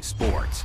Sports.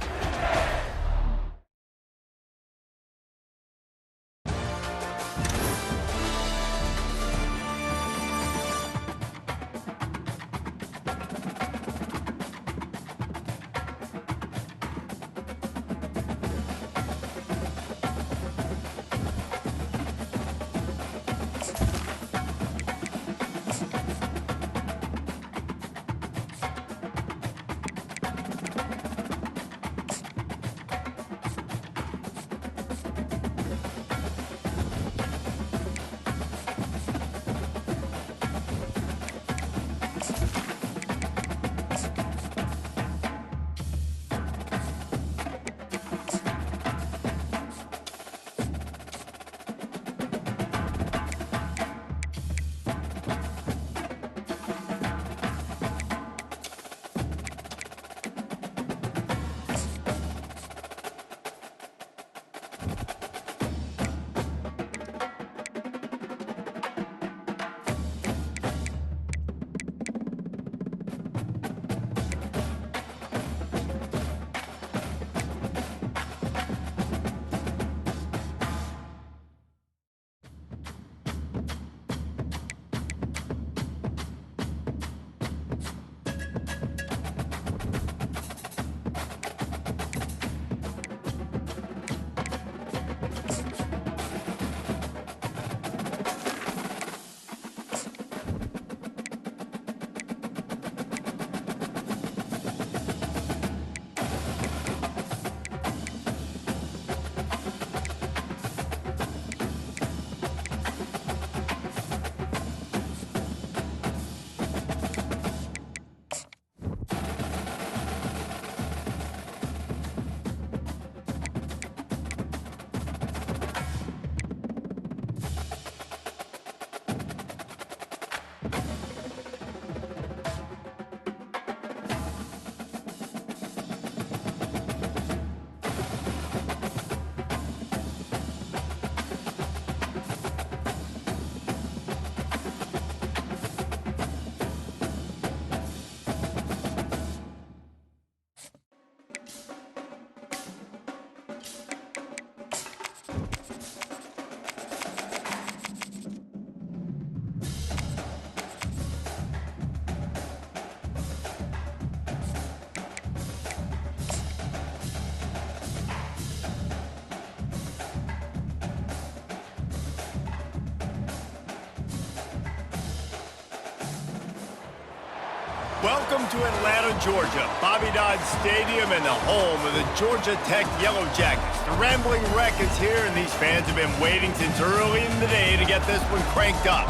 Welcome to Atlanta, Georgia, Bobby Dodd Stadium and the home of the Georgia Tech Yellow Jackets. The Rambling Wreck is here, and these fans have been waiting since early in the day to get this one cranked up.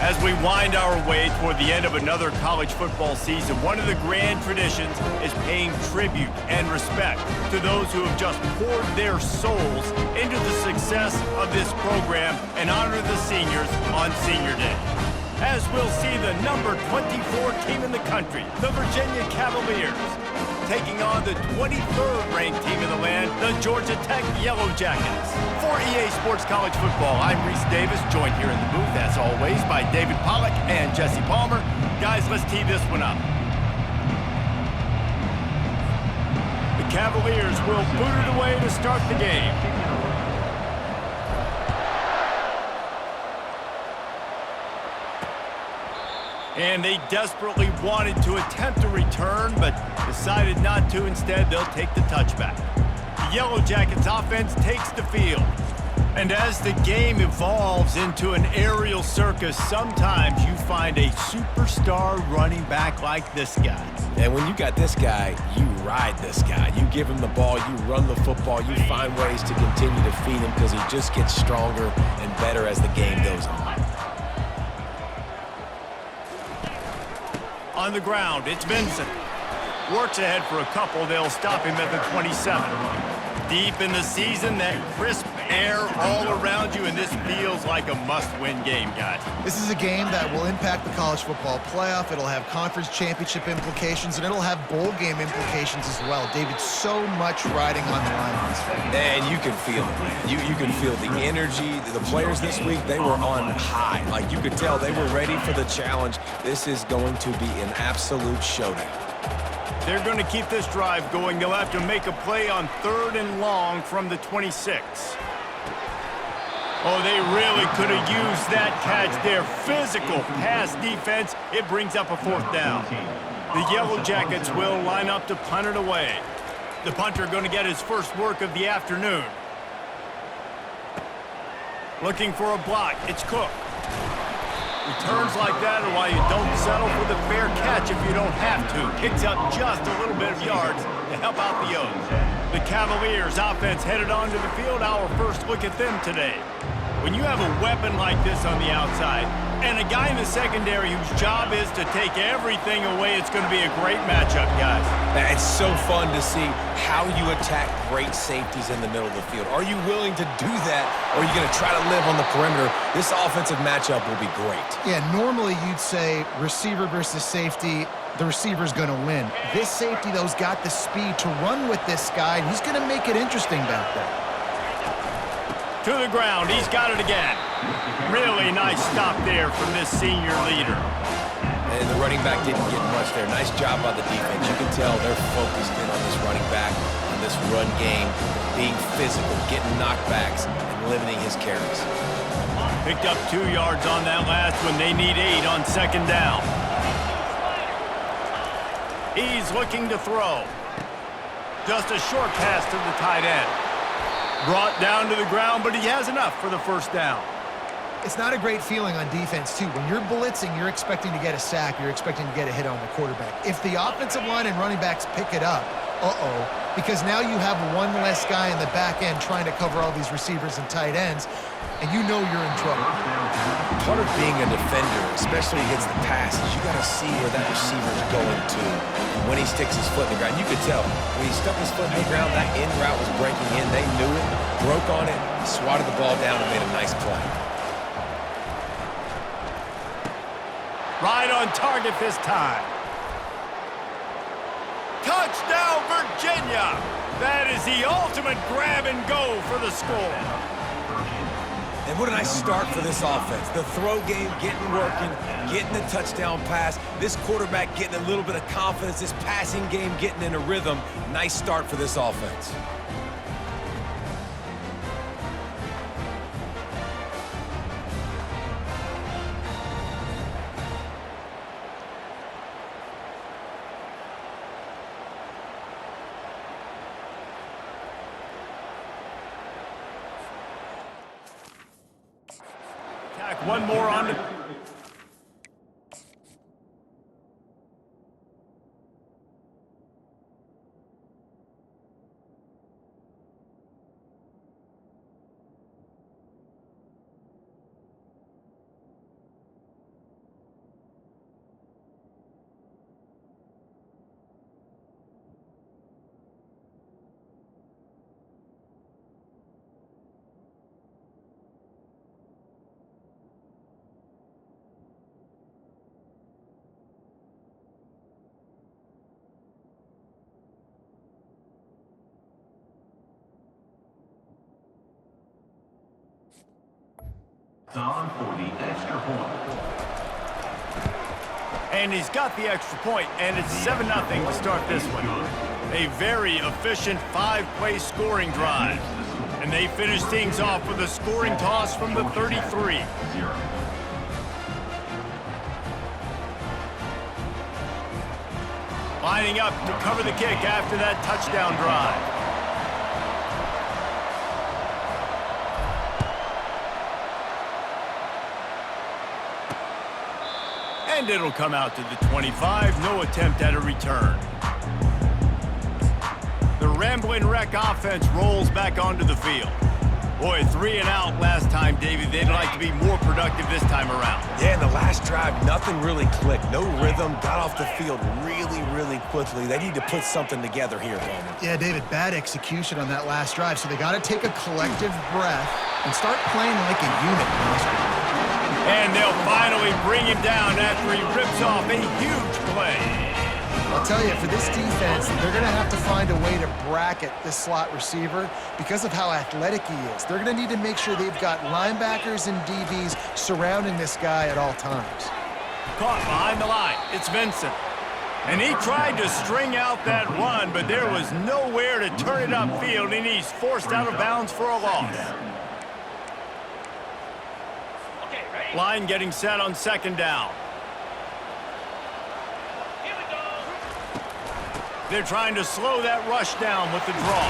As we wind our way toward the end of another college football season, one of the grand traditions is paying tribute and respect to those who have just poured their souls into the success of this program and honor the seniors on Senior Day. As we'll see the number 24 team in the country, the Virginia Cavaliers, taking on the 23rd ranked team in the land, the Georgia Tech Yellow Jackets. For EA Sports College Football, I'm Reese Davis, joined here in the booth, as always, by David Pollack and Jesse Palmer. Guys, let's tee this one up. The Cavaliers will boot it away to start the game. And they desperately wanted to attempt a return, but decided not to. Instead, they'll take the touchback. The Yellow Jackets offense takes the field. And as the game evolves into an aerial circus, sometimes you find a superstar running back like this guy. And when you got this guy, you ride this guy. You give him the ball, you run the football, you find ways to continue to feed him because he just gets stronger and better as the game goes on. On the ground, it's Vincent. Works ahead for a couple. They'll stop him at the 27. Deep in the season, that crisp air all around you, and this feels like a must-win game, guys. This is a game that will impact the college football playoff. It'll have conference championship implications, and it'll have bowl game implications as well. David, so much riding on the line. And you can feel it, man. You can feel the energy. The players this week, they were on high. Like, you could tell they were ready for the challenge. This is going to be an absolute showdown. They're going to keep this drive going. They'll have to make a play on 3rd and long from the 26. Oh, they really could have used that catch there. Physical pass defense. It brings up a 4th down. The Yellow Jackets will line up to punt it away. The punter going to get his first work of the afternoon. Looking for a block. It's Cook. Returns like that are why you don't settle for the fair catch if you don't have to. Kicks up just a little bit of yards to help out the O's. The Cavaliers offense headed onto the field. Our first look at them today. When you have a weapon like this on the outside and a guy in the secondary whose job is to take everything away, it's going to be a great matchup, guys. It's so fun to see how you attack great safeties in the middle of the field. Are you willing to do that, or are you going to try to live on the perimeter? This offensive matchup will be great. Yeah, normally you'd say receiver versus safety, the receiver's going to win. This safety, though, has got the speed to run with this guy, and he's going to make it interesting back there. To the ground, he's got it again. Really nice stop there from this senior leader. And the running back didn't get much there. Nice job by the defense. You can tell they're focused in on this running back, on this run game, being physical, getting knockbacks, and limiting his carries. Picked up 2 yards on that last one. They need 8 on 2nd down. He's looking to throw. Just a short pass to the tight end. Brought down to the ground, but he has enough for the 1st down. It's not a great feeling on defense, too. When you're blitzing, you're expecting to get a sack. You're expecting to get a hit on the quarterback. If the offensive line and running backs pick it up, because now you have one less guy in the back end trying to cover all these receivers and tight ends, and you know you're in trouble. Part of being a defender, especially against the pass, is you got to see where that receiver's going to. And when he sticks his foot in the ground, you could tell. When he stuck his foot in the ground, that in route was breaking in. They knew it, broke on it, swatted the ball down, and made a nice play. Right on target this time. Touchdown, Virginia! That is the ultimate grab and go for the score. And what a nice start for this offense. The throw game getting working, getting the touchdown pass. This quarterback getting a little bit of confidence. This passing game getting in a rhythm. Nice start for this offense. One more on the... On for the extra point. And he's got the extra point, and it's 7-0 to start this one. A very efficient 5-play scoring drive. And they finish things off with a scoring toss from the 33. Lining up to cover the kick after that touchdown drive. And it'll come out to the 25. No attempt at a return. The Ramblin' Wreck offense rolls back onto the field. Boy, 3 and out last time, Davey. They'd like to be more productive this time around. Yeah, in the last drive, nothing really clicked. No rhythm. Got off the field really quickly. They need to put something together here, Bowman. Yeah, David, bad execution on that last drive. So they got to take a collective breath and start playing like a unit. And they'll finally bring him down after he rips off a huge play. I'll tell you, for this defense, they're going to have to find a way to bracket this slot receiver because of how athletic he is. They're going to need to make sure they've got linebackers and DBs surrounding this guy at all times. Caught behind the line. It's Vincent. And he tried to string out that run, but there was nowhere to turn it upfield, and he's forced out of bounds for a loss. Line getting set on second down. They're trying to slow that rush down with the draw.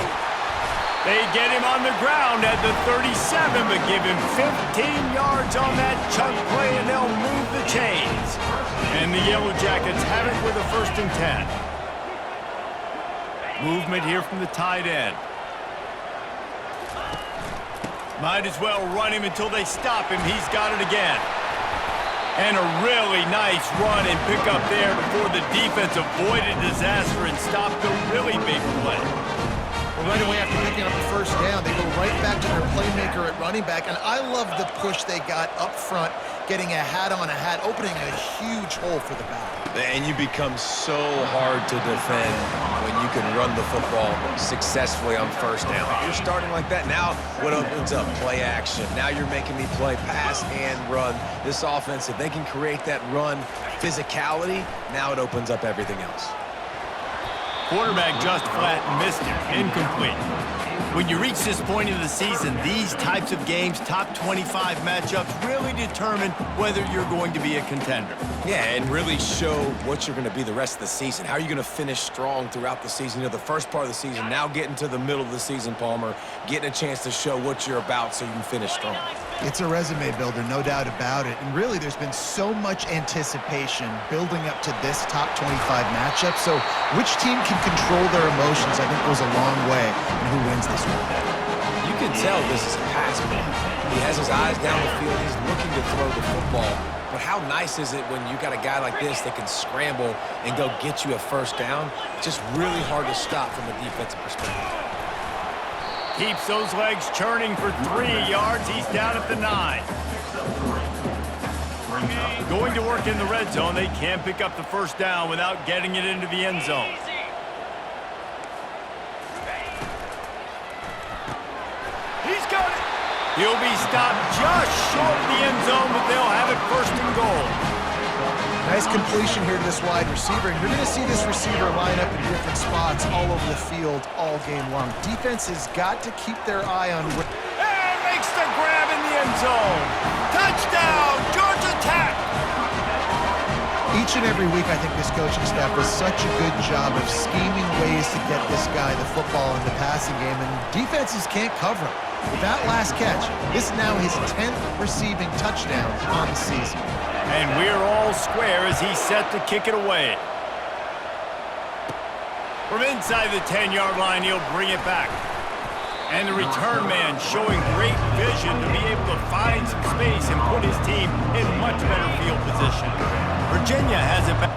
They get him on the ground at the 37, but give him 15 yards on that chunk play, and they'll move the chains. And the Yellow Jackets have it with a 1st and 10. Movement here from the tight end. Might as well run him until they stop him. He's got it again. And a really nice run and pick up there before the defense avoided disaster and stopped a really big play. Well, right away after picking up the 1st down, they go right back to their playmaker at running back. And I love the push they got up front, getting a hat on a hat, opening a huge hole for the back. And you become so hard to defend when you can run the football successfully on 1st down. You're starting like that. Now what opens up? Play action. Now you're making me play pass and run. This offense, if they can create that run physicality, now it opens up everything else. Quarterback just flat missed it. Incomplete. When you reach this point in the season, these types of games, top 25 matchups, really determine whether you're going to be a contender. Yeah, and really show what you're going to be the rest of the season. How are you going to finish strong throughout the season? You know, the first part of the season, now getting to the middle of the season, Palmer, getting a chance to show what you're about so you can finish strong. It's a resume builder, no doubt about it. And really, there's been so much anticipation building up to this top 25 matchup. So which team can control their emotions, I think, goes a long way in who wins this one. You can tell this is a pass play. He has his eyes down the field. He's looking to throw the football. But how nice is it when you got a guy like this that can scramble and go get you a 1st down? It's just really hard to stop from a defensive perspective. Keeps those legs churning for 3 yards. He's down at the 9. Going to work in the red zone. They can't pick up the 1st down without getting it into the end zone. He's got it. He'll be stopped just short of the end zone, but they'll have it 1st and goal. Nice completion here to this wide receiver, and you're going to see this receiver line up in different spots all over the field all game long. Defense has got to keep their eye on... And makes the grab in the end zone. Touchdown, Georgia Tech! Each and every week, I think this coaching staff does such a good job of scheming ways to get this guy the football in the passing game, and defenses can't cover him. With that last catch, this is now his 10th receiving touchdown on the season. And we're all square as he's set to kick it away. From inside the 10-yard line, he'll bring it back. And the return man showing great vision to be able to find some space and put his team in much better field position. Virginia has it back.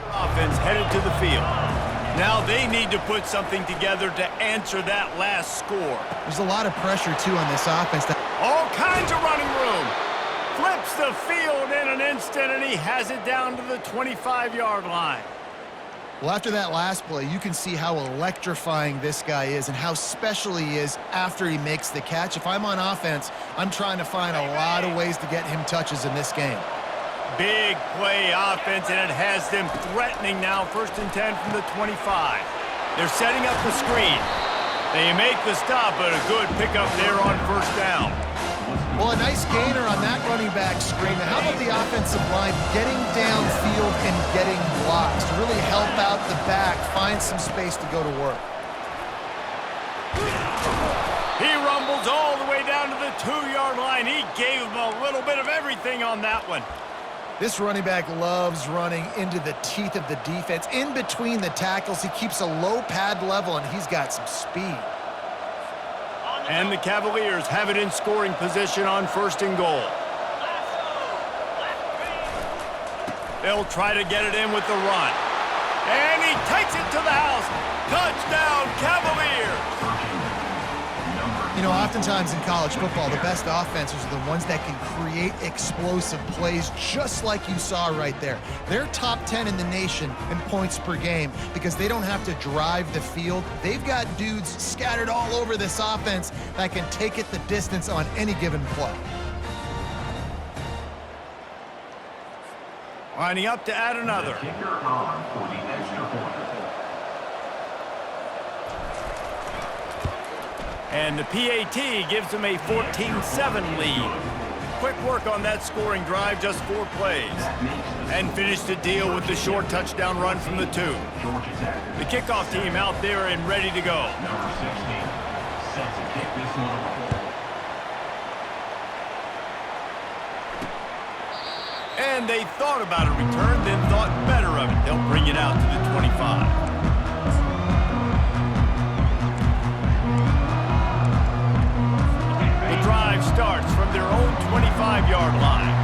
Offense headed to the field. Now they need to put something together to answer that last score. There's a lot of pressure, too, on this offense. All kinds of running room. Flips the field in an instant, and he has it down to the 25-yard line. Well, after that last play, you can see how electrifying this guy is and how special he is after he makes the catch. If I'm on offense, I'm trying to find a lot of ways to get him touches in this game. Big play offense, and it has them threatening now. 1st and 10 from the 25. They're setting up the screen. They make the stop, but a good pickup there on 1st down. Well, a nice gainer on that running back screen. Now, how about the offensive line getting downfield and getting blocks to really help out the back, find some space to go to work? He rumbles all the way down to the 2-yard line. He gave him a little bit of everything on that one. This running back loves running into the teeth of the defense. In between the tackles, he keeps a low pad level, and he's got some speed. And the Cavaliers have it in scoring position on 1st and goal. They'll try to get it in with the run. And he takes it to the house. Touchdown, Cavaliers! You know, oftentimes in college football, the best offenses are the ones that can create explosive plays just like you saw right there. They're top 10 in the nation in points per game because they don't have to drive the field. They've got dudes scattered all over this offense that can take it the distance on any given play. Lining up to add another. The kicker on for the extra point. And the PAT gives them a 14-7 lead. Quick work on that scoring drive, just 4 plays. And finished the deal with the short touchdown run from the 2. The kickoff team out there and ready to go. Number 16 set to kick this one off. And they thought about a return, then thought better of it. They'll bring it out to the 25. The drive starts from their own 25-yard line.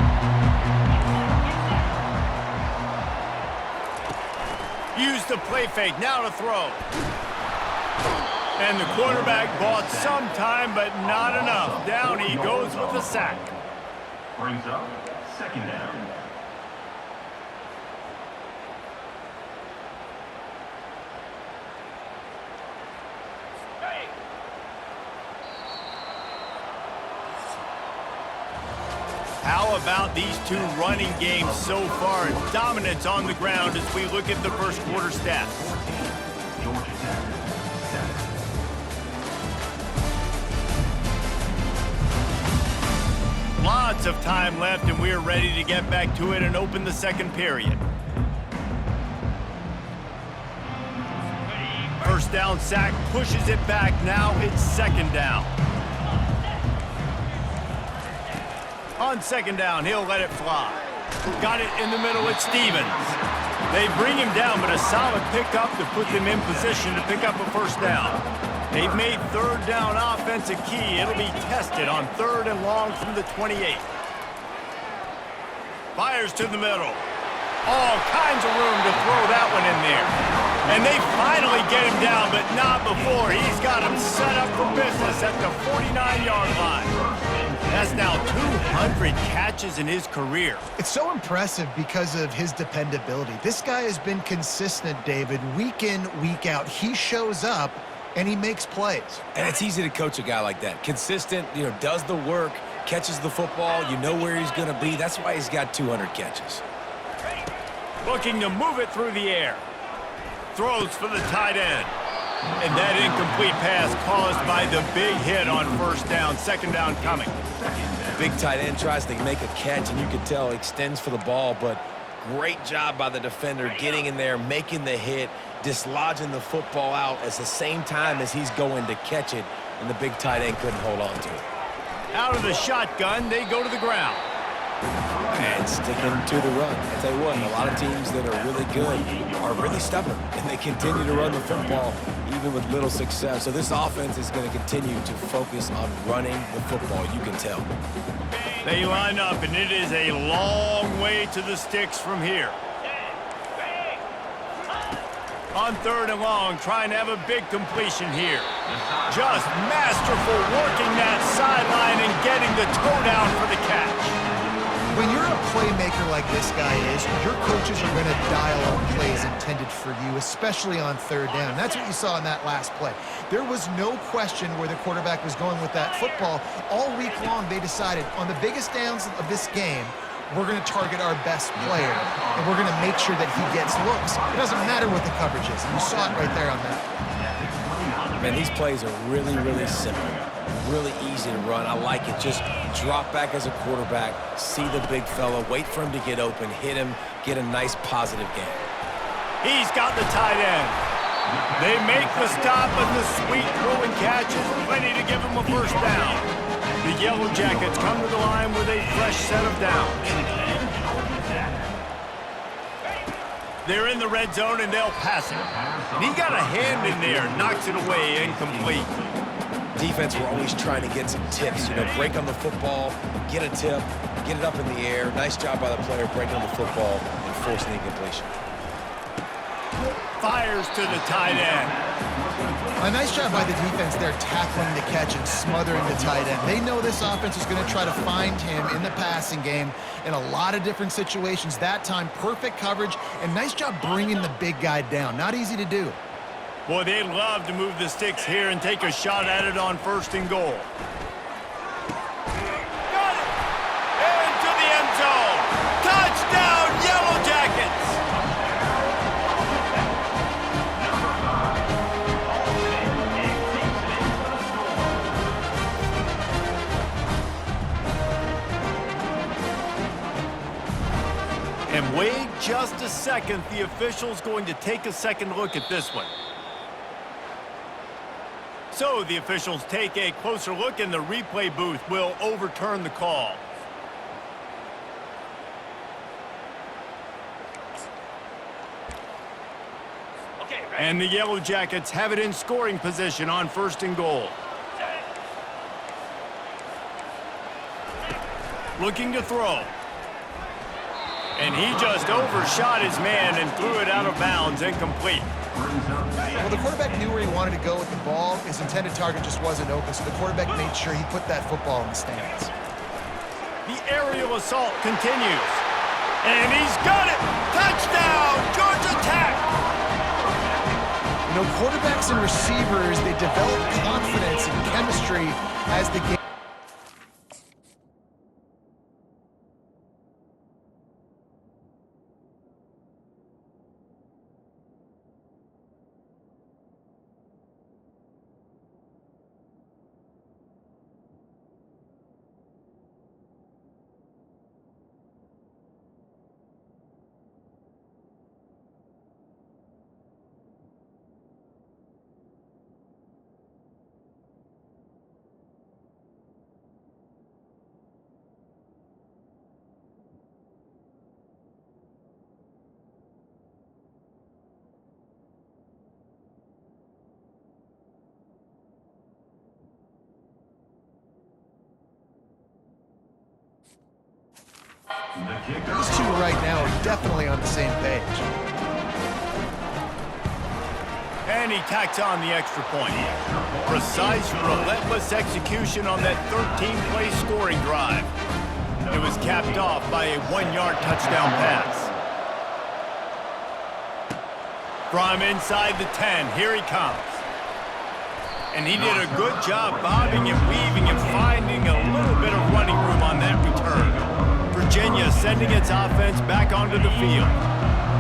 Use the play fake, now to throw. And the quarterback bought some time, but not enough. Down he goes with the sack. Brings up second down. How about these two running games so far? Dominance on the ground as we look at the first quarter stats. Georgia Tech 7. Lots of time left, and we're ready to get back to it and open the second period. First down sack, pushes it back. Now it's second down. On second down, he'll let it fly. Got it in the middle with Stevens. They bring him down, but a solid pickup to put them in position to pick up a first down. They've made third down offense a key. It'll be tested on 3rd and long from the 28. Fires to the middle. All kinds of room to throw that one in there. And they finally get him down, but not before. He's got him set up for business at the 49-yard line. That's now 200 catches in his career. It's so impressive because of his dependability. This guy has been consistent, David, week in, week out. He shows up, and he makes plays. And it's easy to coach a guy like that. Consistent, does the work, catches the football, you know where he's going to be. That's why he's got 200 catches. Looking to move it through the air. Throws for the tight end. And that incomplete pass caused by the big hit on first down. Second down coming. Big tight end tries to make a catch, and you can tell extends for the ball, but great job by the defender getting in there, making the hit, dislodging the football out at the same time as he's going to catch it, and the big tight end couldn't hold on to it. Out of the shotgun, they go to the ground. And sticking to the run. I tell you what, a lot of teams that are really good are really stubborn, and they continue to run the football even with little success. So this offense is going to continue to focus on running the football, you can tell. They line up, and it is a long way to the sticks from here. On 3rd and long, trying to have a big completion here. Just masterful working that sideline and getting the toe down for the catch. When you're a playmaker like this guy is, your coaches are going to dial up plays intended for you, especially on 3rd down. That's what you saw in that last play. There was no question where the quarterback was going with that football. All week long, they decided on the biggest downs of this game, we're going to target our best player, and we're going to make sure that he gets looks. It doesn't matter what the coverage is, and you saw it right there on that. Man, these plays are really, really simple. Really easy to run. I like it. Just drop back as a quarterback, see the big fella, wait for him to get open, hit him, get a nice positive game. He's got the tight end. They make the stop, but the sweet throwing catch is plenty to give him a first down. The Yellow Jackets come to the line with a fresh set of downs. They're in the red zone, and they'll pass it. And he got a hand in there, knocks it away, incomplete. Defense, we're always trying to get some tips, break on the football, get a tip, get it up in the air. Nice job by the player breaking on the football and forcing the incompletion. Fires to the tight end. A nice job by the defense there tackling the catch and smothering the tight end. They know this offense is going to try to find him in the passing game in a lot of different situations. That time, perfect coverage, and nice job bringing the big guy down. Not easy to do. Boy, they'd love to move the sticks here and take a shot at it on 1st and goal. Got it! Into the end zone. Touchdown, Yellow Jackets! And wait just a second. The official's going to take a second look at this one. So the officials take a closer look, and the replay booth will overturn the call. And the Yellow Jackets have it in scoring position on 1st and goal. Looking to throw. And he just overshot his man and threw it out of bounds, incomplete. Well, the quarterback knew where he wanted to go with the ball. His intended target just wasn't open, so the quarterback made sure he put that football in the stands. The aerial assault continues. And he's got it! Touchdown, Georgia Tech! You know, quarterbacks and receivers, they develop confidence and chemistry as the game. These two right now are definitely on the same page. And he tacks on the extra point. Precise, relentless execution on that 13-play scoring drive. It was capped off by a 1-yard touchdown pass. From inside the 10, here he comes. And he did a good job bobbing and weaving and finding a little bit of running room on that return. Virginia sending its offense back onto the field.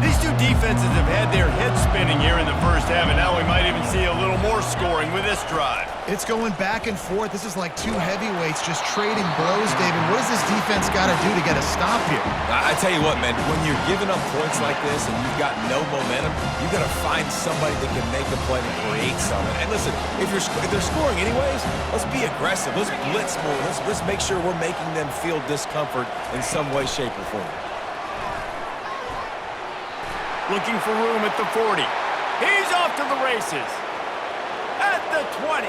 These two defenses have had their heads spinning here in the first half, and now we might even see a little more scoring with this drive. It's going back and forth. This is like two heavyweights just trading blows, David. What does this defense got to do to get a stop here? I tell you what, man, when you're giving up points like this and you've got no momentum, you got to find somebody that can make a play and create something. And listen, if they're scoring anyways, let's be aggressive. Let's blitz more. Let's make sure we're making them feel discomfort in some way, shape, or form. Looking for room at the 40. He's off to the races. At the 20.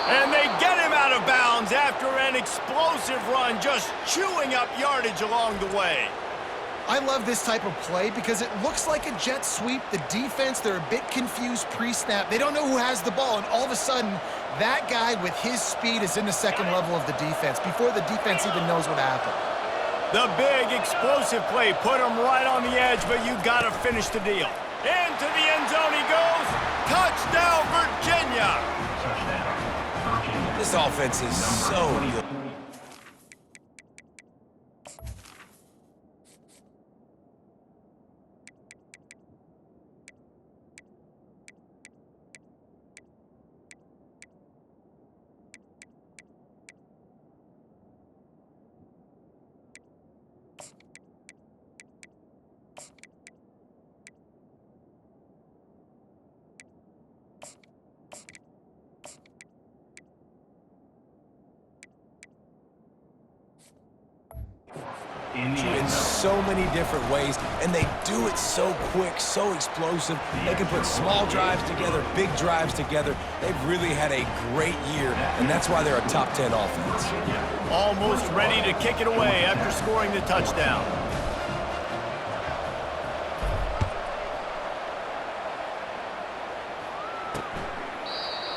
And they get him out of bounds after an explosive run, just chewing up yardage along the way. I love this type of play because it looks like a jet sweep. The defense, they're a bit confused pre-snap. They don't know who has the ball, and all of a sudden, that guy with his speed is in the second level of the defense before the defense even knows what happened. The big explosive play put him right on the edge, but you got to finish the deal. Into the end zone he goes. Touchdown, Virginia. This offense is so good. In so many different ways, and they do it so quick, so explosive. They can put small drives together, big drives together. They've really had a great year, and that's why they're a top 10 offense. Almost ready to kick it away after scoring the touchdown.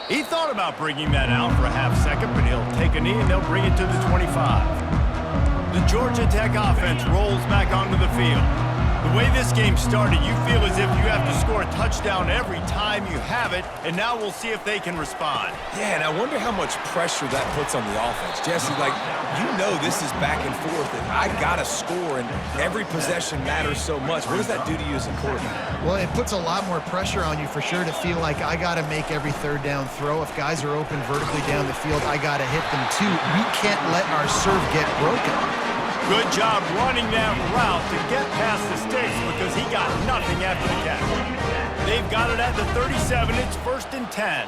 He thought about bringing that out for a half second, but he'll take a knee and they'll bring it to the 25. The Georgia Tech offense rolls back onto the field. The way this game started, you feel as if you have to score a touchdown every time you have it, and now we'll see if they can respond. Yeah, and I wonder how much pressure that puts on the offense. Jesse, like, you know this is back and forth, and I got to score, and every possession matters so much. What does that do to you as a quarterback? Well, it puts a lot more pressure on you for sure to feel like I got to make every third down throw. If guys are open vertically down the field, I got to hit them too. We can't let our serve get broken. Good job running that route to get past the sticks because he got nothing after the catch. They've got it at the 37. It's 1st and 10.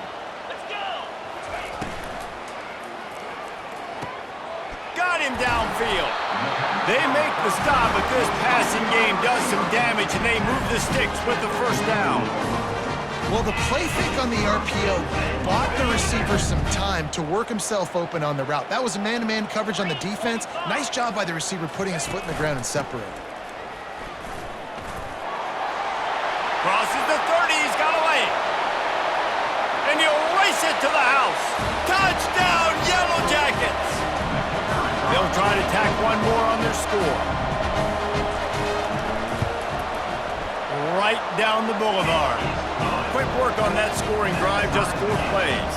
Got him downfield. They make the stop, but this passing game does some damage, and they move the sticks with the 1st down. Well, the play fake on the RPO bought the receiver some time to work himself open on the route. That was a man-to-man coverage on the defense. Nice job by the receiver putting his foot in the ground and separating. Crosses the 30. He's got away. And he'll race it to the house. Touchdown, Yellow Jackets. They'll try to tack one more on their score. Right down the boulevard. Quick work on that scoring drive, just 4 plays.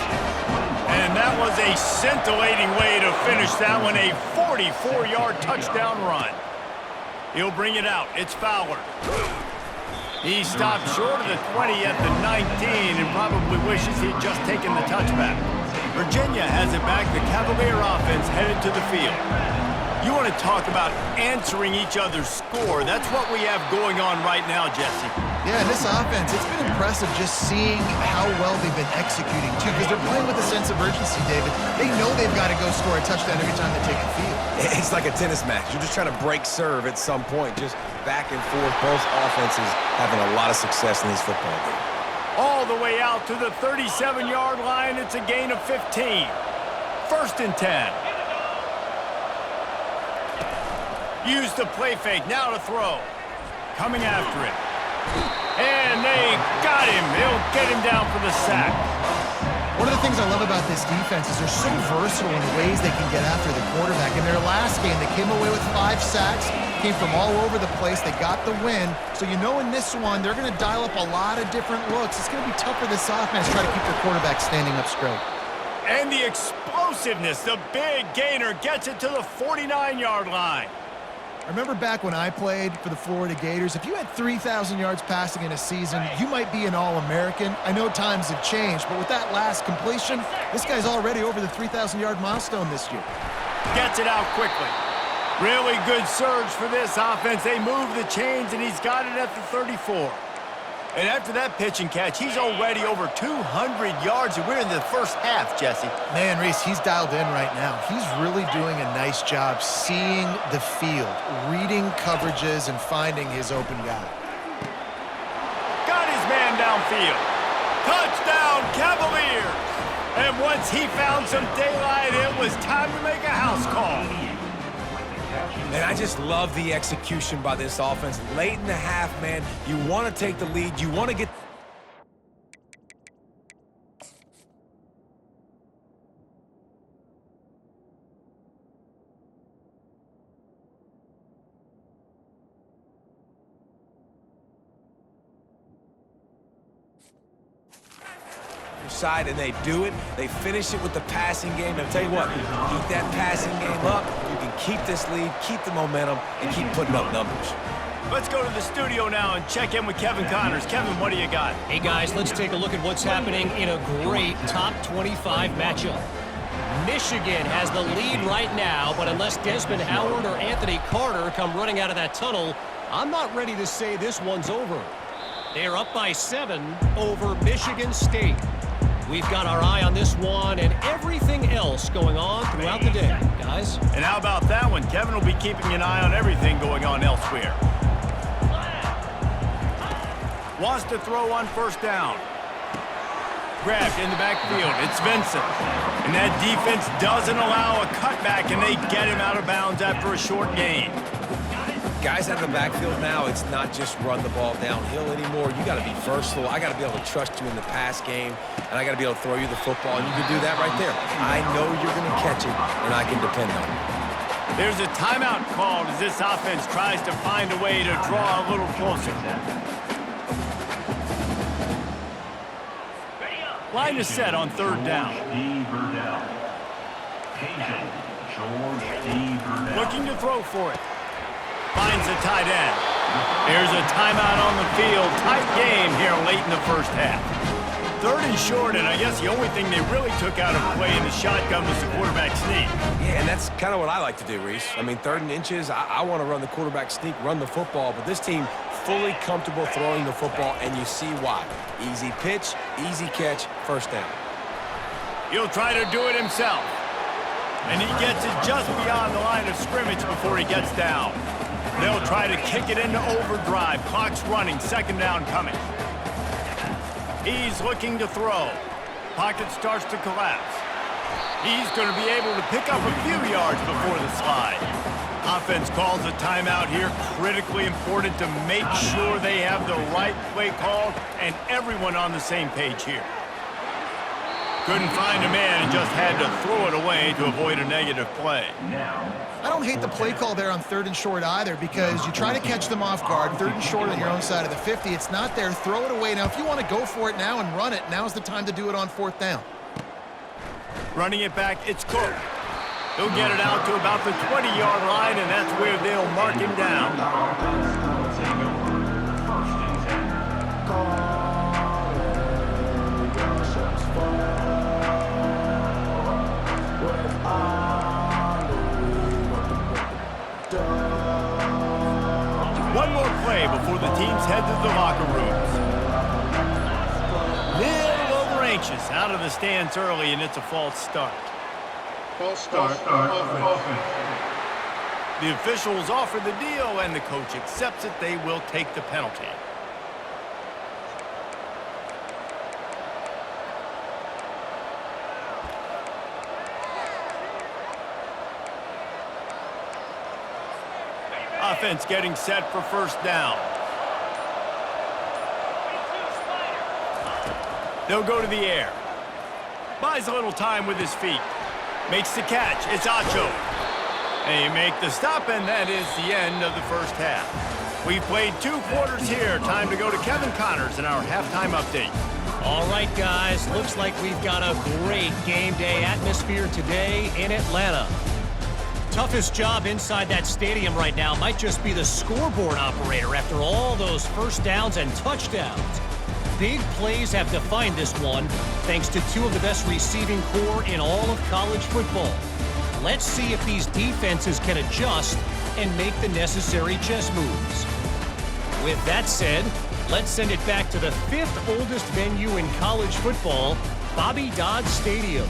And that was a scintillating way to finish that one, a 44-yard touchdown run. He'll bring it out. It's Fowler. He stopped short of the 20 at the 19 and probably wishes he'd just taken the touchback. Virginia has it back. The Cavalier offense headed to the field. You want to talk about answering each other's score. That's what we have going on right now, Jesse. Yeah, this offense, it's been impressive just seeing how well they've been executing, too, because they're playing with a sense of urgency, David. They know they've got to go score a touchdown every time they take a field. It's like a tennis match. You're just trying to break serve at some point, just back and forth. Both offenses having a lot of success in this football game. All the way out to the 37-yard line. It's a gain of 15. 1st and 10. Use the play fake. Now to throw. Coming after it. And they got him. They'll get him down for the sack. One of the things I love about this defense is they're so versatile in the ways they can get after the quarterback. In their last game, they came away with 5 sacks, came from all over the place. They got the win. So you know in this one, they're going to dial up a lot of different looks. It's going to be tough for this offense to try to keep their quarterback standing up straight. And the explosiveness, the big gainer gets it to the 49-yard line. I remember back when I played for the Florida Gators, if you had 3,000 yards passing in a season, you might be an All-American. I know times have changed, but with that last completion, this guy's already over the 3,000-yard milestone this year. Gets it out quickly. Really good surge for this offense. They move the chains, and he's got it at the 34. And after that pitch and catch, he's already over 200 yards, and we're in the first half, Jesse. Man, Reese, he's dialed in right now. He's really doing a nice job seeing the field, reading coverages, and finding his open guy. Got his man downfield. Touchdown, Cavaliers! And once he found some daylight, it was time to make a house call. And I just love the execution by this offense. Late in the half, man, you want to take the lead. You want to get... side, and they do it. They finish it with the passing game. And I'll tell you what, keep that passing game up. You can keep this lead, keep the momentum, and keep putting up numbers. Let's go to the studio now and check in with Kevin Connors. Kevin, what do you got? Hey, guys, let's take a look at what's happening in a great top 25 matchup. Michigan has the lead right now, but unless Desmond Howard or Anthony Carter come running out of that tunnel, I'm not ready to say this one's over. They're up by 7 over Michigan State. We've got our eye on this one and everything else going on throughout the day, guys. And how about that one? Kevin will be keeping an eye on everything going on elsewhere. Wants to throw on 1st down. Grabbed in the backfield. It's Vincent. And that defense doesn't allow a cutback, and they get him out of bounds after a short gain. Guys out of the backfield now, it's not just run the ball downhill anymore. You got to be versatile. I got to be able to trust you in the pass game, and I got to be able to throw you the football, and you can do that right there. I know you're going to catch it, and I can depend on it. There's a timeout called as this offense tries to find a way to draw a little closer. Line is set on 3rd down. Looking to throw for it. Finds the tight end. There's a timeout on the field. Tight game here late in the first half. 3rd and short, and I guess the only thing they really took out of play in the shotgun was the quarterback sneak. Yeah, and that's kind of what I like to do, Reese. I mean, 3rd and inches, I want to run the quarterback sneak, run the football, but this team fully comfortable throwing the football, and you see why. Easy pitch, easy catch, 1st down. He'll try to do it himself. And he gets it just beyond the line of scrimmage before he gets down. They'll try to kick it into overdrive. Clock's running, 2nd down coming. He's looking to throw. Pocket starts to collapse. He's going to be able to pick up a few yards before the slide. Offense calls a timeout here. Critically important to make sure they have the right play called and everyone on the same page here. Couldn't find a man and just had to throw it away to avoid a negative play. I don't hate the play call there on 3rd and short either, because you try to catch them off guard. 3rd and short on your own side of the 50. It's not there. Throw it away. Now, if you want to go for it now and run it, now's the time to do it on 4th down. Running it back, it's Cook. He'll get it out to about the 20-yard line, and that's where they'll mark him down. One more play before the teams head to the locker rooms. Little over anxious, out of the stands early, and it's a false start. False start. Offense. The officials offer the deal, and the coach accepts it. They will take the penalty. Offense getting set for 1st down. They'll go to the air. Buys a little time with his feet. Makes the catch. It's Acho. And you make the stop, and that is the end of the 1st half. We've played 2 quarters here. Time to go to Kevin Connors in our halftime update. All right, guys. Looks like we've got a great game day atmosphere today in Atlanta. Toughest job inside that stadium right now might just be the scoreboard operator after all those 1st downs and touchdowns. Big plays have defined this one, thanks to 2 of the best receiving corps in all of college football. Let's see if these defenses can adjust and make the necessary chess moves. With that said, let's send it back to the 5th oldest venue in college football, Bobby Dodd Stadium.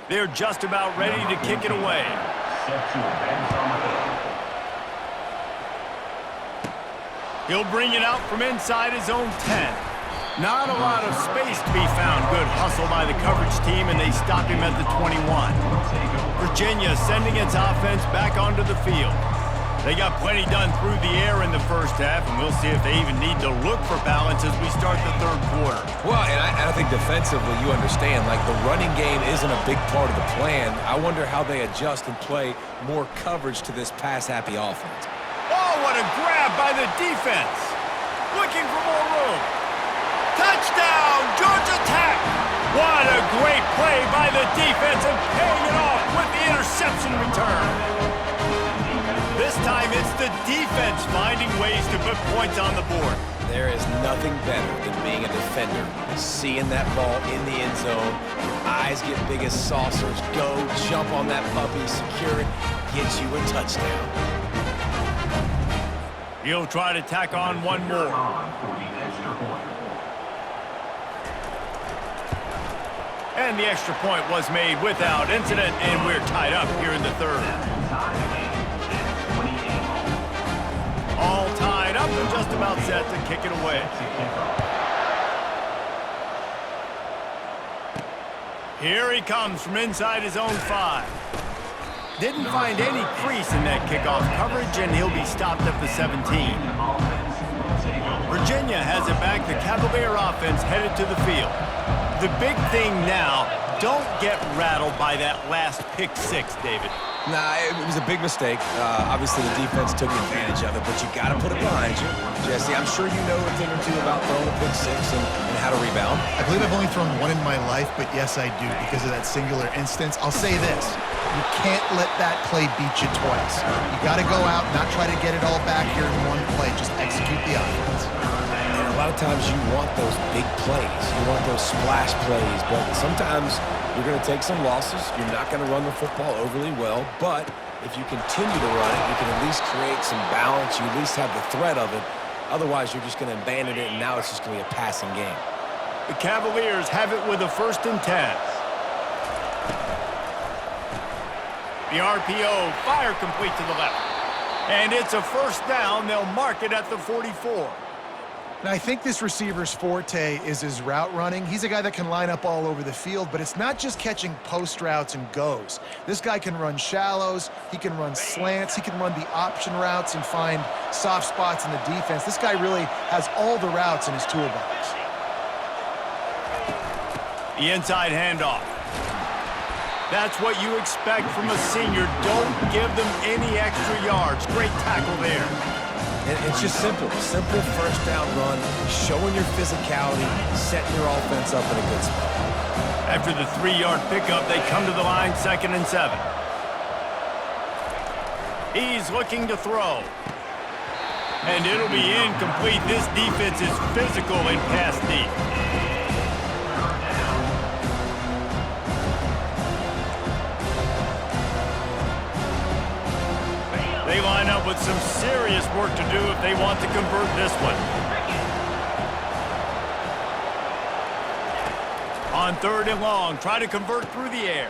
They're just about ready to kick it away. He'll bring it out from inside his own 10. Not a lot of space to be found. Good hustle by the coverage team, and they stop him at the 21. Virginia sending its offense back onto the field. They got plenty done through the air in the 1st half, and we'll see if they even need to look for balance as we start the 3rd quarter. Well, and I think defensively, you understand, like the running game isn't a big part of the plan. I wonder how they adjust and play more coverage to this pass-happy offense. Oh, what a grab by the defense. Looking for more room. Touchdown, Georgia Tech. What a great play by the defense and paying it off with the interception return. This time it's the defense finding ways to put points on the board. There is nothing better than being a defender. Seeing that ball in the end zone, your eyes get big as saucers, go, jump on that puppy, secure it, get you a touchdown. He'll try to tack on one more. And the extra point was made without incident, and we're tied up here in the 3rd. All tied up and just about set to kick it away. Here he comes from inside his own 5. Didn't find any crease in that kickoff coverage, and he'll be stopped at the 17. Virginia has it back. The Cavalier offense headed to the field. The big thing now, don't get rattled by that last pick 6, David. Nah, it was a big mistake. Obviously, the defense took advantage of it, but you got to put it behind you. Jesse, I'm sure you know a thing or two about throwing a pick six and how to rebound. I believe I've only thrown one in my life, but yes, I do because of that singular instance. I'll say this. You can't let that play beat you twice. You got to go out, not try to get it all back here in one play. Just execute the offense. And a lot of times you want those big plays. You want those splash plays, but sometimes you're going to take some losses. You're not going to run the football overly well, but if you continue to run it, you can at least create some balance. You at least have the threat of it. Otherwise, you're just going to abandon it, and now it's just going to be a passing game. The Cavaliers have it with a 1st and 10. The RPO, fire complete to the left. And it's a 1st down. They'll mark it at the 44. Now, I think this receiver's forte is his route running. He's a guy that can line up all over the field, but it's not just catching post routes and goes. This guy can run shallows, he can run slants, he can run the option routes and find soft spots in the defense. This guy really has all the routes in his toolbox. The inside handoff. That's what you expect from a senior. Don't give them any extra yards. Great tackle there. And it's just simple. Simple 1st down run, showing your physicality, setting your offense up in a good spot. After the 3-yard pickup, they come to the line 2nd and 7. He's looking to throw. And it'll be incomplete. This defense is physical in pass deep. They line up with some serious work to do if they want to convert this one. On 3rd and long, try to convert through the air.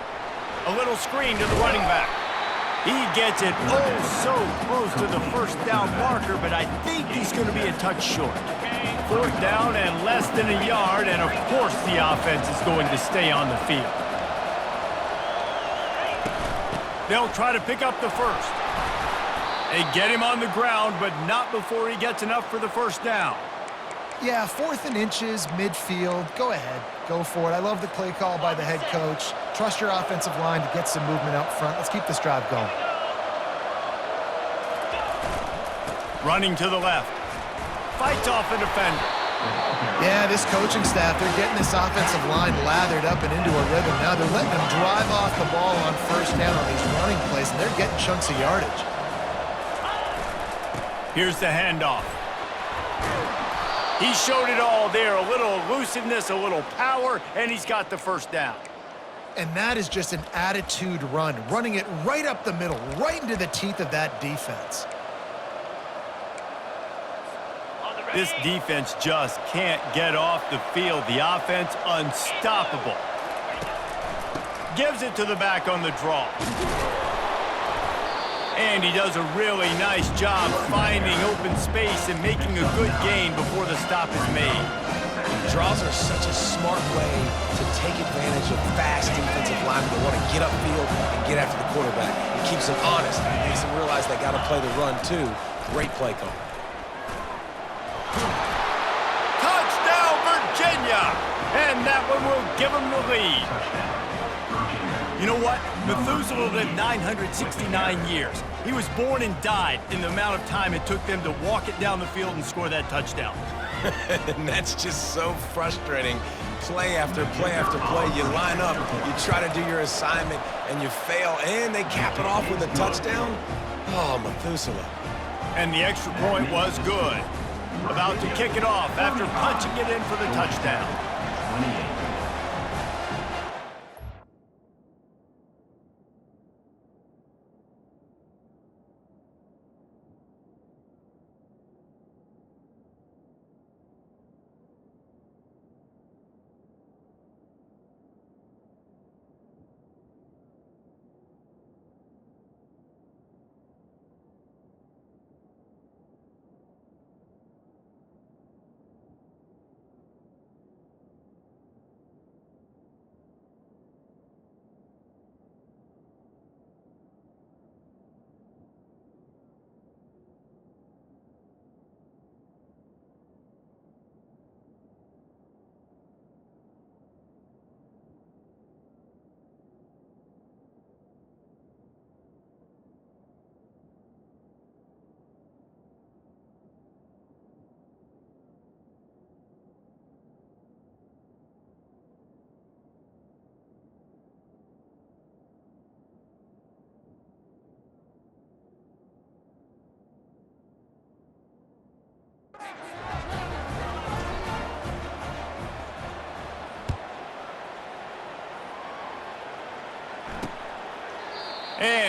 A little screen to the running back. He gets it so close to the 1st down marker, but I think he's going to be a touch short. 4th down and less than a yard, and of course the offense is going to stay on the field. They'll try to pick up the 1st. They get him on the ground, but not before he gets enough for the 1st down. Yeah, 4th and inches, midfield. Go ahead. Go for it. I love the play call by the head coach. Trust your offensive line to get some movement up front. Let's keep this drive going. Running to the left. Fights off a defender. Yeah, this coaching staff, they're getting this offensive line lathered up and into a rhythm. Now they're letting them drive off the ball on 1st down on these running plays, and they're getting chunks of yardage. Here's the handoff. He showed it all there. A little elusiveness, a little power, and he's got the 1st down. And that is just an attitude run, running it right up the middle, right into the teeth of that defense. This defense just can't get off the field. The offense unstoppable. Gives it to the back on the draw. And he does a really nice job finding open space and making a good gain before the stop is made. Draws are such a smart way to take advantage of fast defensive linemen that want to get upfield and get after the quarterback. It keeps them honest. It makes them realize they got to play the run, too. Great play call. Touchdown, Virginia! And that one will give them the lead. You know what? Methuselah lived 969 years. He was born and died in the amount of time it took them to walk it down the field and score that touchdown. And that's just so frustrating. Play after play after play. You line up, you try to do your assignment, and you fail, and they cap it off with a touchdown? Oh, Methuselah. And the extra point was good. About to kick it off after punching it in for the touchdown. 28.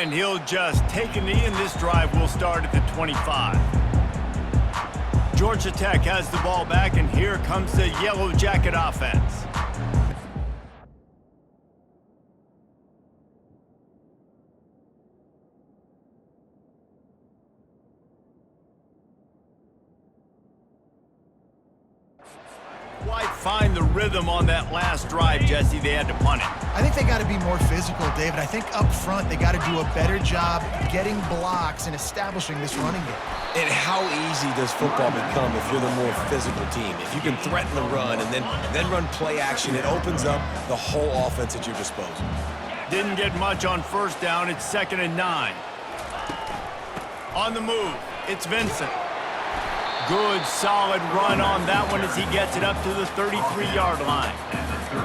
And he'll just take a knee, and this drive will start at the 25. Georgia Tech has the ball back, and here comes the Yellow Jacket offense. Quite find the rhythm on that last drive, Jesse. They had to punt it. I think they got to be more physical, David. I think up front they got to do a better job getting blocks and establishing this running game. And how easy does football become if you're the more physical team? If you can threaten the run and then run play action, it opens up the whole offense at your disposal. Didn't get much on first down. It's 2nd and 9. On the move, it's Vincent. Good, solid run on that one as he gets it up to the 33-yard line.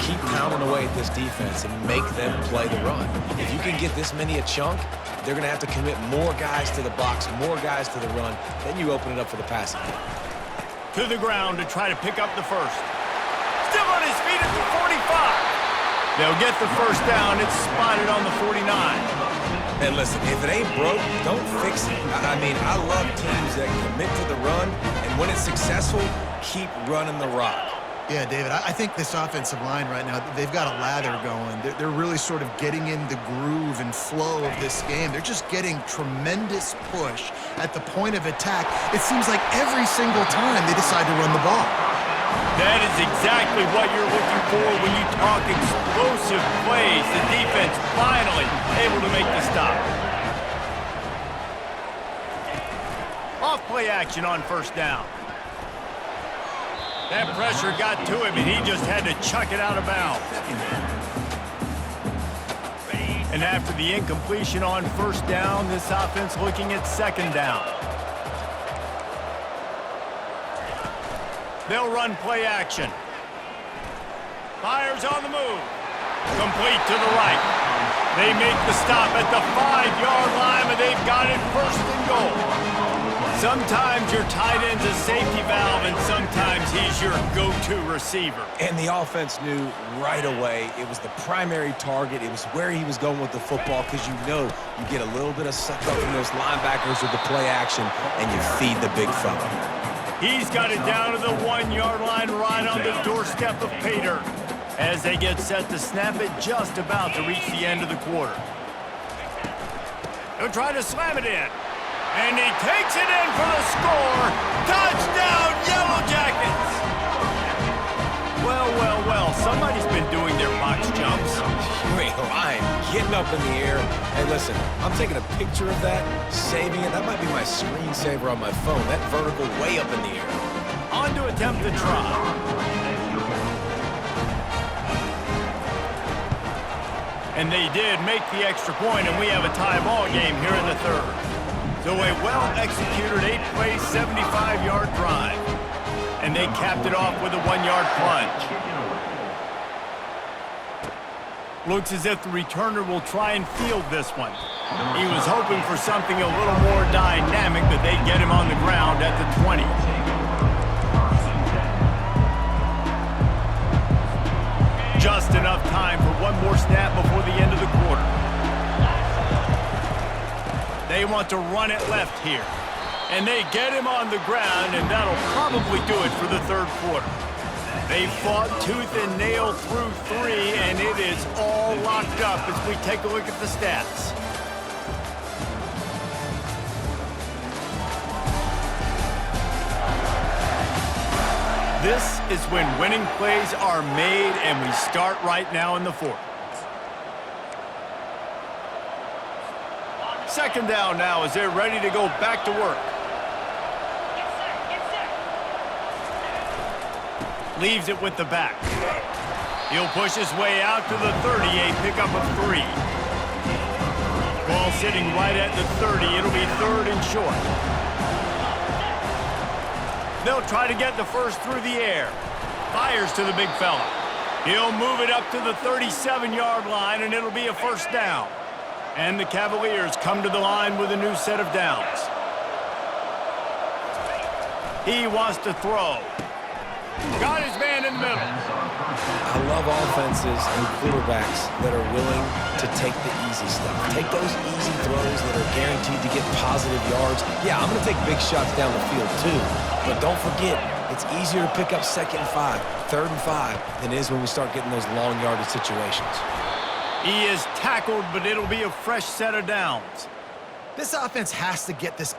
Keep pounding away at this defense and make them play the run. If you can get this many a chunk, they're going to have to commit more guys to the box, more guys to the run. Then you open it up for the passing game. To the ground to try to pick up the first. Still on his feet at the 45. They'll get the first down. It's spotted on the 49. And listen, if it ain't broke, don't fix it. I mean, I love teams that commit to the run, and when it's successful, keep running the rock. Yeah, David, I think this offensive line right now, they've got a lather going. They're really sort of getting in the groove and flow of this game. They're just getting tremendous push at the point of attack. It seems like every single time they decide to run the ball. That is exactly what you're looking for when you talk explosive plays. The defense finally able to make the stop. Off play action on first down. That pressure got to him, and he just had to chuck it out of bounds. And after the incompletion on first down, this offense looking at 2nd down. They'll run play action. Fires on the move. Complete to the right. They make the stop at the 5-yard line, and they've got it 1st and goal. Sometimes your tight end's a safety valve, and sometimes he's your go-to receiver. And the offense knew right away it was the primary target. It was where he was going with the football, because you know you get a little bit of suck up from those linebackers with the play action, and you feed the big fella. He's got it down to the 1-yard line right on the doorstep of pay dirt as they get set to snap it just about to reach the end of the quarter. He'll try to slam it in. And he takes it in for the score. Touchdown, Yellow Jackets! Well, well, well, somebody's been doing their box jumps. You ain't lying. Getting up in the air. Hey, listen, I'm taking a picture of that, saving it. That might be my screensaver on my phone. That vertical way up in the air. On to attempt the try. And they did make the extra point, and we have a tie ball game here in the 3rd. So a well-executed 8-play, 75-yard drive. And they capped it off with a 1-yard plunge. Looks as if the returner will try and field this one. He was hoping for something a little more dynamic, but they get him on the ground at the 20. Just enough time for one more snap before the end of the quarter. They want to run it left here. And they get him on the ground, and that'll probably do it for the 3rd quarter. They fought tooth and nail through 3, and it is all locked up as we take a look at the stats. This is when winning plays are made, and we start right now in the 4th. 2nd down now as they're ready to go back to work. Leaves it with the back. He'll push his way out to the 30, a pickup of 3. Ball sitting right at the 30. It'll be 3rd and short. They'll try to get the first through the air. Fires to the big fella. He'll move it up to the 37-yard line, and it'll be a 1st down. And the Cavaliers come to the line with a new set of downs. He wants to throw. Got his man in the middle. I love offenses and quarterbacks that are willing to take the easy stuff. Take those easy throws that are guaranteed to get positive yards. Yeah, I'm going to take big shots down the field too. But don't forget, it's easier to pick up 2nd and 5, 3rd and 5 than it is when we start getting those long yardage situations. He is tackled, but it'll be a fresh set of downs. This offense has to get this.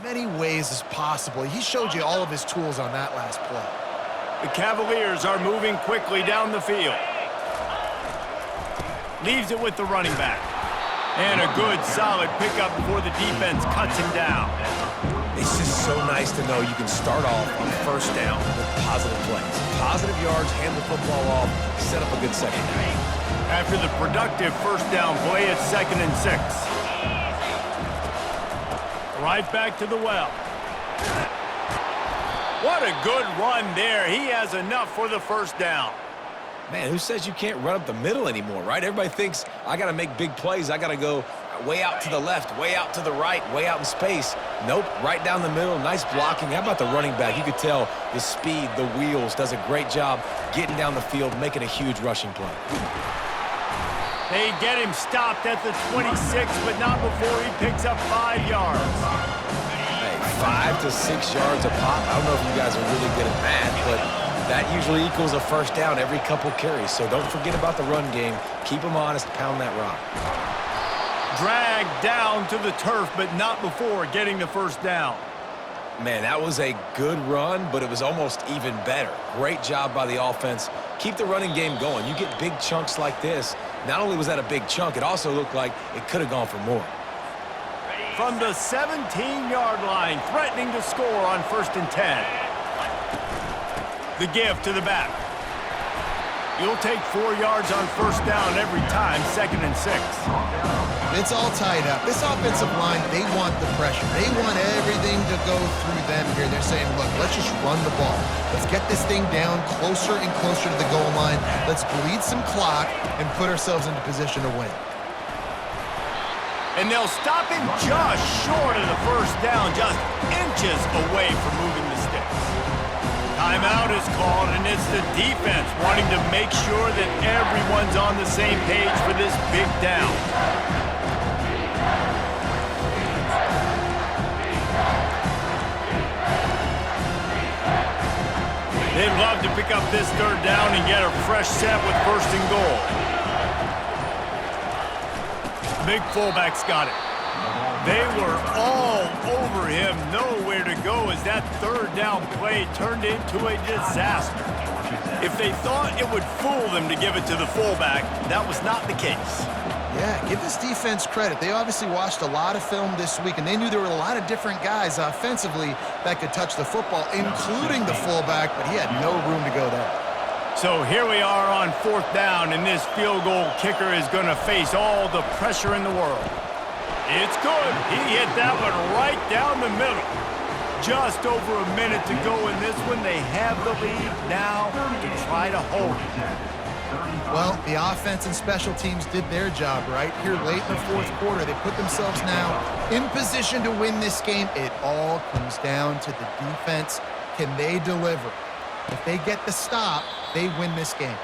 Many ways as possible. He showed you all of his tools on that last play. The Cavaliers are moving quickly down the field. Leaves it with the running back. And a good, solid pickup before the defense cuts him down. It's just so nice to know you can start off on 1st down with positive plays. Positive yards, hand the football off, set up a good 2nd down. After the productive 1st down play, it's 2nd and 6. Right back to the well. What a good run there. He has enough for the 1st down. Man, who says you can't run up the middle anymore, right? Everybody thinks I got to make big plays. I got to go way out to the left, way out to the right, way out in space. Nope, right down the middle, nice blocking. How about the running back? You could tell the speed, the wheels, does a great job getting down the field, making a huge rushing play. They get him stopped at the 26, but not before he picks up 5 yards. Hey, 5 to 6 yards a pop. I don't know if you guys are really good at math, but that usually equals a 1st down every couple carries. So don't forget about the run game. Keep them honest, pound that rock. Dragged down to the turf, but not before getting the 1st down. Man, that was a good run, but it was almost even better. Great job by the offense. Keep the running game going. You get big chunks like this. Not only was that a big chunk, it also looked like it could have gone for more. From the 17-yard line, threatening to score on 1st and 10. The give to the back. You'll take 4 yards on 1st down every time, 2nd and 6. It's all tied up. This offensive line, they want the pressure. They want everything to go through them here. They're saying, look, let's just run the ball. Let's get this thing down closer and closer to the goal line. Let's bleed some clock and put ourselves into position to win. And they'll stop him just short of the 1st down, just inches away from moving the sticks. Timeout is called, and it's the defense wanting to make sure that everyone's on the same page for this big down. They'd love to pick up this 3rd down and get a fresh set with 1st and goal. Big fullback's got it. They were all over him, nowhere to go as that 3rd down play turned into a disaster. If they thought it would fool them to give it to the fullback, that was not the case. Yeah, give this defense credit. They obviously watched a lot of film this week, and they knew there were a lot of different guys offensively that could touch the football, including the fullback, but he had no room to go there. So here we are on 4th down, and this field goal kicker is going to face all the pressure in the world. It's good. He hit that one right down the middle. Just over a minute to go in this one. They have the lead now to try to hold it. Well, the offense and special teams did their job right here late in the 4th quarter. They put themselves now in position to win this game. It all comes down to the defense. Can they deliver? If they get the stop, they win this game.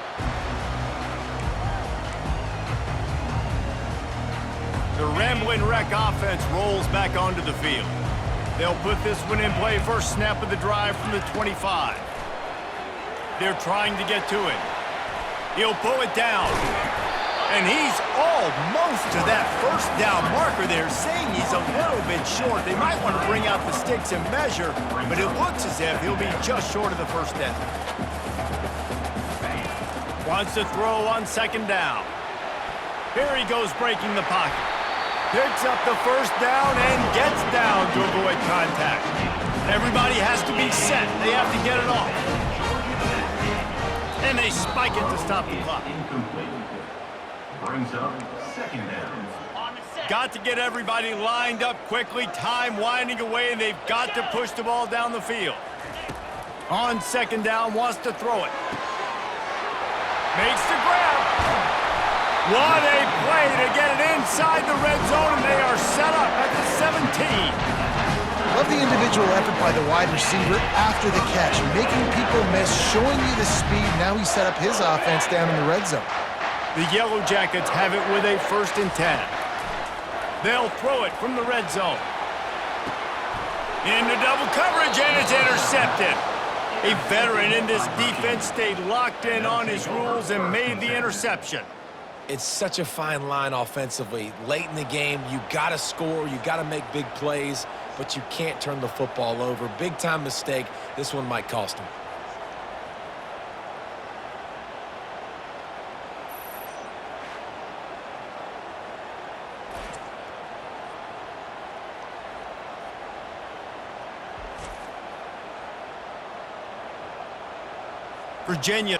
The Rambling Wreck offense rolls back onto the field. They'll put this one in play first snap of the drive from the 25. They're trying to get to it. He'll pull it down. And he's almost to that 1st down marker there, saying he's a little bit short. They might want to bring out the sticks and measure, but it looks as if he'll be just short of the 1st down. Wants to throw on 2nd down. Here he goes breaking the pocket. Picks up the 1st down and gets down to avoid contact. Everybody has to be set. They have to get it off. And they spike it to stop the clock. Brings up second down. Got to get everybody lined up quickly. Time winding away, and they've got to push the ball down the field. On second down, wants to throw it. Makes the grab. What a play to get it inside the red zone, and they are set up at the 17. Love the individual effort by the wide receiver after the catch, making people miss, showing you the speed. Now he set up his offense down in the red zone. The Yellow Jackets have it with a 1st and 10. They'll throw it from the red zone. Into double coverage, and it's intercepted. A veteran in this defense stayed locked in on his rules and made the interception. It's such a fine line offensively. Late in the game, you got to score, you got to make big plays, but you can't turn the football over. Big-time mistake. This one might cost him. Virginia.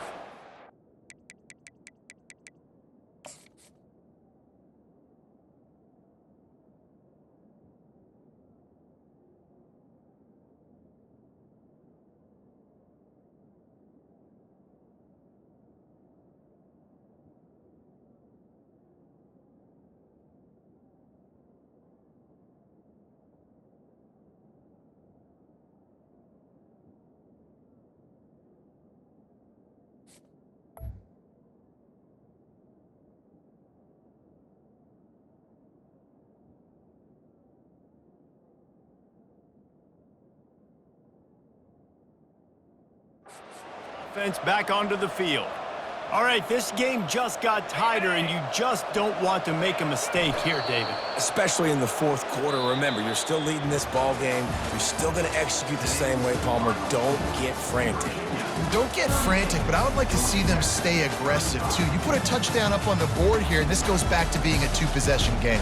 Offense back onto the field. All right, this game just got tighter, and you just don't want to make a mistake here, David. Especially in the 4th quarter. Remember, you're still leading this ball game. You're still going to execute the same way, Palmer. Don't get frantic. Don't get frantic, but I would like to see them stay aggressive, too. You put a touchdown up on the board here, and this goes back to being a 2-possession game.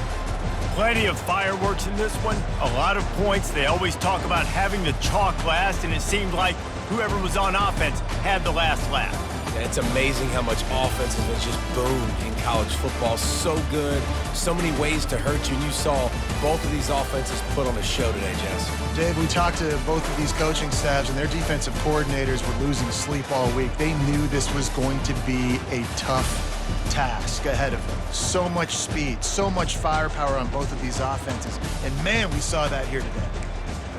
Plenty of fireworks in this one. A lot of points. They always talk about having the chalk last, and it seemed like whoever was on offense had the last laugh. And it's amazing how much offense has just boomed in college football. So good, so many ways to hurt you. And you saw both of these offenses put on a show today, Jess. Dave, we talked to both of these coaching staffs, and their defensive coordinators were losing sleep all week. They knew this was going to be a tough task ahead of them. So much speed, so much firepower on both of these offenses. And, man, we saw that here today.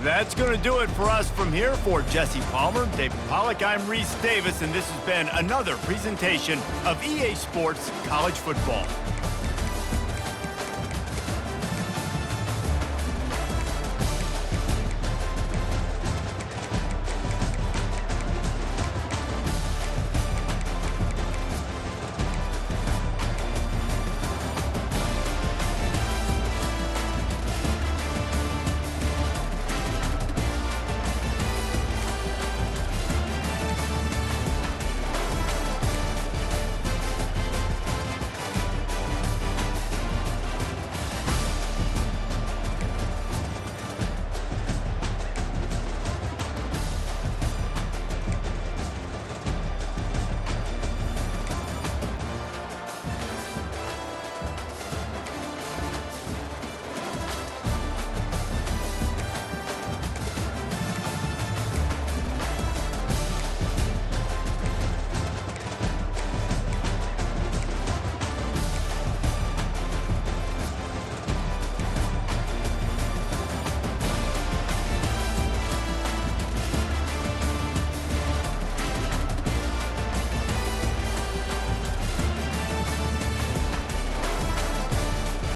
That's going to do it for us from here. For Jesse Palmer, David Pollack, I'm Reese Davis, and this has been another presentation of EA Sports College Football.